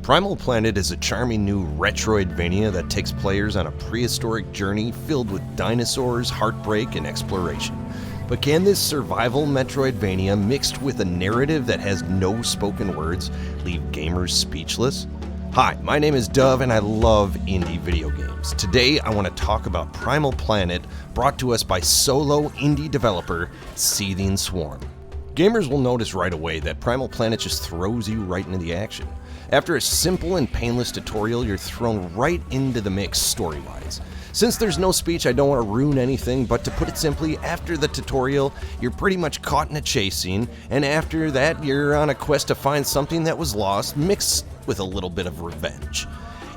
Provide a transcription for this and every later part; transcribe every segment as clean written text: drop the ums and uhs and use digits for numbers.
Primal Planet is a charming new metroidvania that takes players on a prehistoric journey filled with dinosaurs, heartbreak, and exploration. But can this survival metroidvania mixed with a narrative that has no spoken words leave gamers speechless? Hi, my name is Dove and I love indie video games. Today I want to talk about Primal Planet, brought to us by solo indie developer Seething Swarm. Gamers will notice right away that Primal Planet just throws you right into the action. After a simple and painless tutorial, you're thrown right into the mix story-wise. Since there's no speech, I don't want to ruin anything, but to put it simply, after the tutorial, you're pretty much caught in a chase scene, and after that, you're on a quest to find something that was lost, mixed with a little bit of revenge.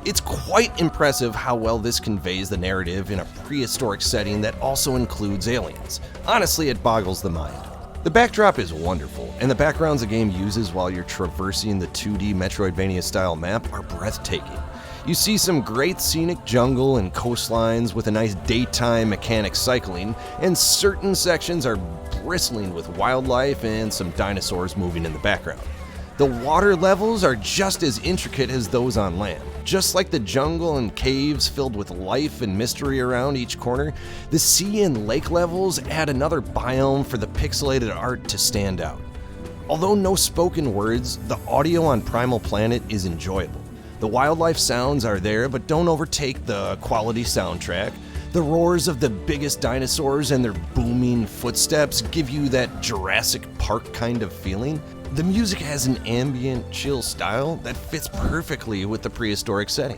It's quite impressive how well this conveys the narrative in a prehistoric setting that also includes aliens. Honestly, it boggles the mind. The backdrop is wonderful, and the backgrounds the game uses while you're traversing the 2D Metroidvania-style map are breathtaking. You see some great scenic jungle and coastlines with a nice daytime mechanic cycling, and certain sections are bristling with wildlife and some dinosaurs moving in the background. The water levels are just as intricate as those on land. Just like the jungle and caves filled with life and mystery around each corner, the sea and lake levels add another biome for the pixelated art to stand out. Although no spoken words, the audio on Primal Planet is enjoyable. The wildlife sounds are there but don't overtake the quality soundtrack. The roars of the biggest dinosaurs and their booming footsteps give you that Jurassic Park kind of feeling. The music has an ambient, chill style that fits perfectly with the prehistoric setting.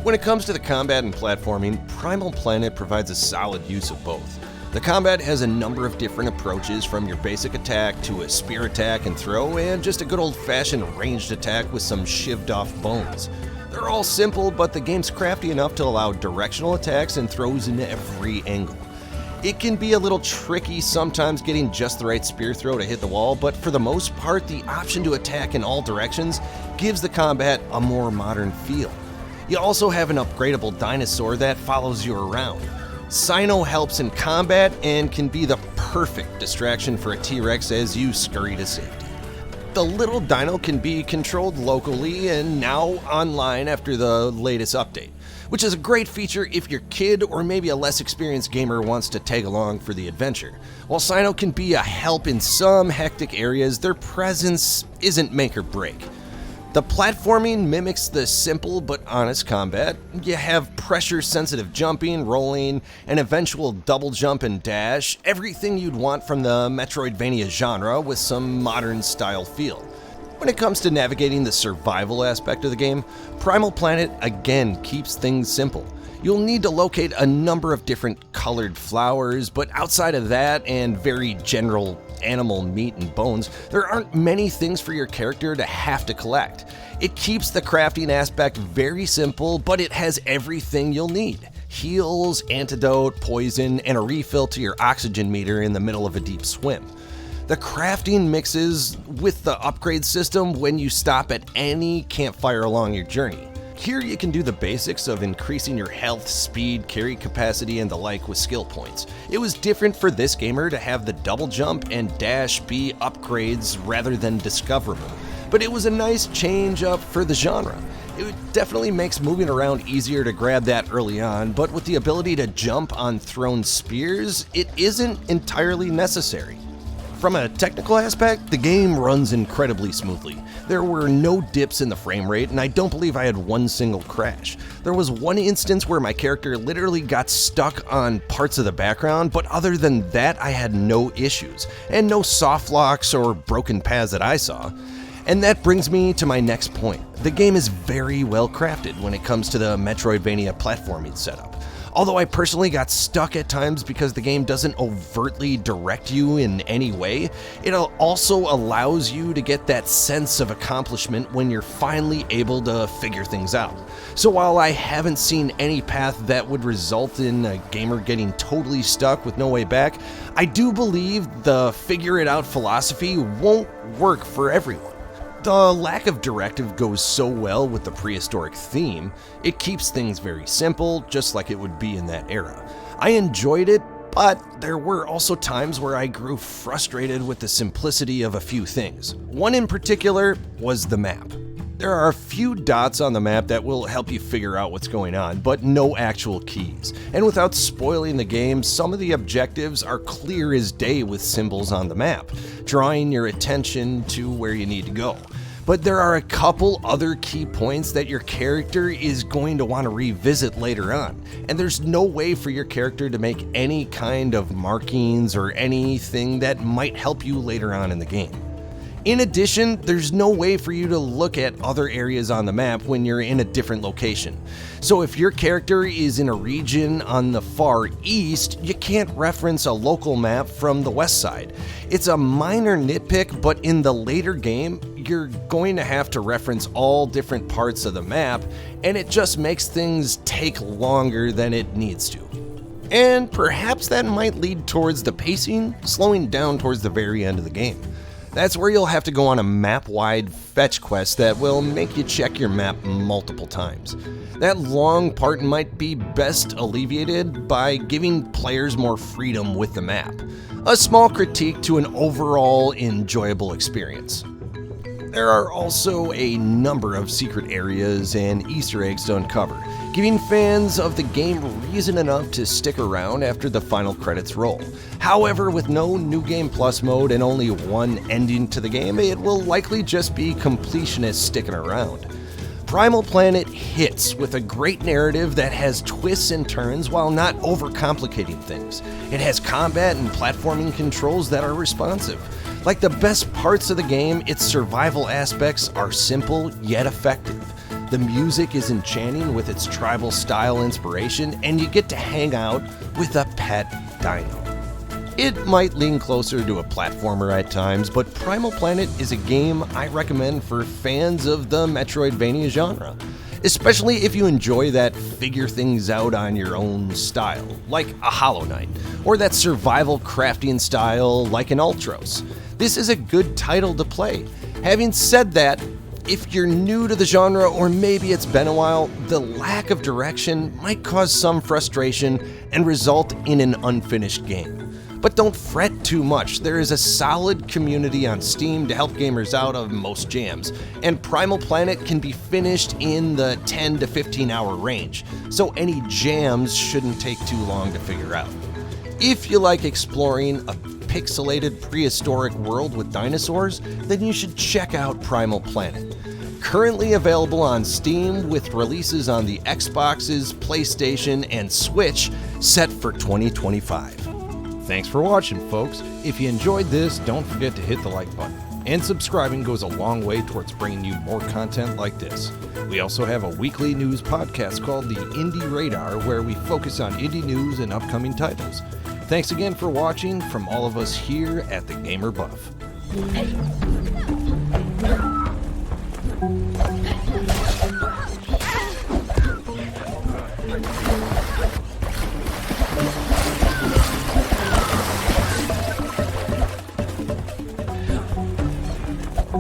When it comes to the combat and platforming, Primal Planet provides a solid use of both. The combat has a number of different approaches, from your basic attack to a spear attack and throw, and just a good old-fashioned ranged attack with some shivved off bones. They're all simple, but the game's crafty enough to allow directional attacks and throws in every angle. It can be a little tricky sometimes getting just the right spear throw to hit the wall, but for the most part, the option to attack in all directions gives the combat a more modern feel. You also have an upgradable dinosaur that follows you around. Cyno helps in combat and can be the perfect distraction for a T-Rex as you scurry to safety. The little dino can be controlled locally and now online after the latest update, which is a great feature if your kid or maybe a less experienced gamer wants to tag along for the adventure. While Cyno can be a help in some hectic areas, their presence isn't make or break. The platforming mimics the simple but honest combat. You have pressure-sensitive jumping, rolling, an eventual double jump and dash, everything you'd want from the Metroidvania genre with some modern style feel. When it comes to navigating the survival aspect of the game, Primal Planet again keeps things simple. You'll need to locate a number of different colored flowers, but outside of that and very general animal meat and bones, there aren't many things for your character to have to collect. It keeps the crafting aspect very simple, but it has everything you'll need. Heals, antidote, poison, and a refill to your oxygen meter in the middle of a deep swim. The crafting mixes with the upgrade system when you stop at any campfire along your journey. Here you can do the basics of increasing your health, speed, carry capacity, and the like with skill points. It was different for this gamer to have the double jump and dash be upgrades rather than discoverable, but it was a nice change up for the genre. It definitely makes moving around easier to grab that early on, but with the ability to jump on thrown spears, it isn't entirely necessary. From a technical aspect, the game runs incredibly smoothly. There were no dips in the frame rate, and I don't believe I had one single crash. There was one instance where my character literally got stuck on parts of the background, but other than that, I had no issues, and no soft locks or broken paths that I saw. And that brings me to my next point. The game is very well crafted when it comes to the Metroidvania platforming setup. Although I personally got stuck at times because the game doesn't overtly direct you in any way, it also allows you to get that sense of accomplishment when you're finally able to figure things out. So while I haven't seen any path that would result in a gamer getting totally stuck with no way back, I do believe the figure it out philosophy won't work for everyone. The lack of directive goes so well with the prehistoric theme, it keeps things very simple, just like it would be in that era. I enjoyed it, but there were also times where I grew frustrated with the simplicity of a few things. One in particular was the map. There are a few dots on the map that will help you figure out what's going on, but no actual keys. And without spoiling the game, some of the objectives are clear as day with symbols on the map, drawing your attention to where you need to go. But there are a couple other key points that your character is going to want to revisit later on, and there's no way for your character to make any kind of markings or anything that might help you later on in the game. In addition, there's no way for you to look at other areas on the map when you're in a different location. So if your character is in a region on the far east, you can't reference a local map from the west side. It's a minor nitpick, but in the later game, you're going to have to reference all different parts of the map, and it just makes things take longer than it needs to. And perhaps that might lead towards the pacing slowing down towards the very end of the game. That's where you'll have to go on a map-wide fetch quest that will make you check your map multiple times. That long part might be best alleviated by giving players more freedom with the map. A small critique to an overall enjoyable experience. There are also a number of secret areas and Easter eggs to uncover, giving fans of the game reason enough to stick around after the final credits roll. However, with no New Game Plus mode and only one ending to the game, it will likely just be completionists sticking around. Primal Planet hits with a great narrative that has twists and turns while not overcomplicating things. It has combat and platforming controls that are responsive. Like the best parts of the game, its survival aspects are simple yet effective. The music is enchanting with its tribal style inspiration, and you get to hang out with a pet dino. It might lean closer to a platformer at times, but Primal Planet is a game I recommend for fans of the metroidvania genre, especially if you enjoy that figure things out on your own style, like a Hollow Knight, or that survival crafting style like an Ultros. This is a good title to play. Having said that, if you're new to the genre or maybe it's been a while, the lack of direction might cause some frustration and result in an unfinished game. But don't fret too much, there is a solid community on Steam to help gamers out of most jams, and Primal Planet can be finished in the 10 to 15 hour range, so any jams shouldn't take too long to figure out. If you like exploring a pixelated prehistoric world with dinosaurs, then you should check out Primal Planet. Currently available on Steam with releases on the Xboxes, PlayStation, and Switch set for 2025. Thanks for watching, folks. If you enjoyed this, don't forget to hit the like button. And subscribing goes a long way towards bringing you more content like this. We also have a weekly news podcast called the Indie Radar, where we focus on indie news and upcoming titles. Thanks again for watching from all of us here at The Gamer Buff.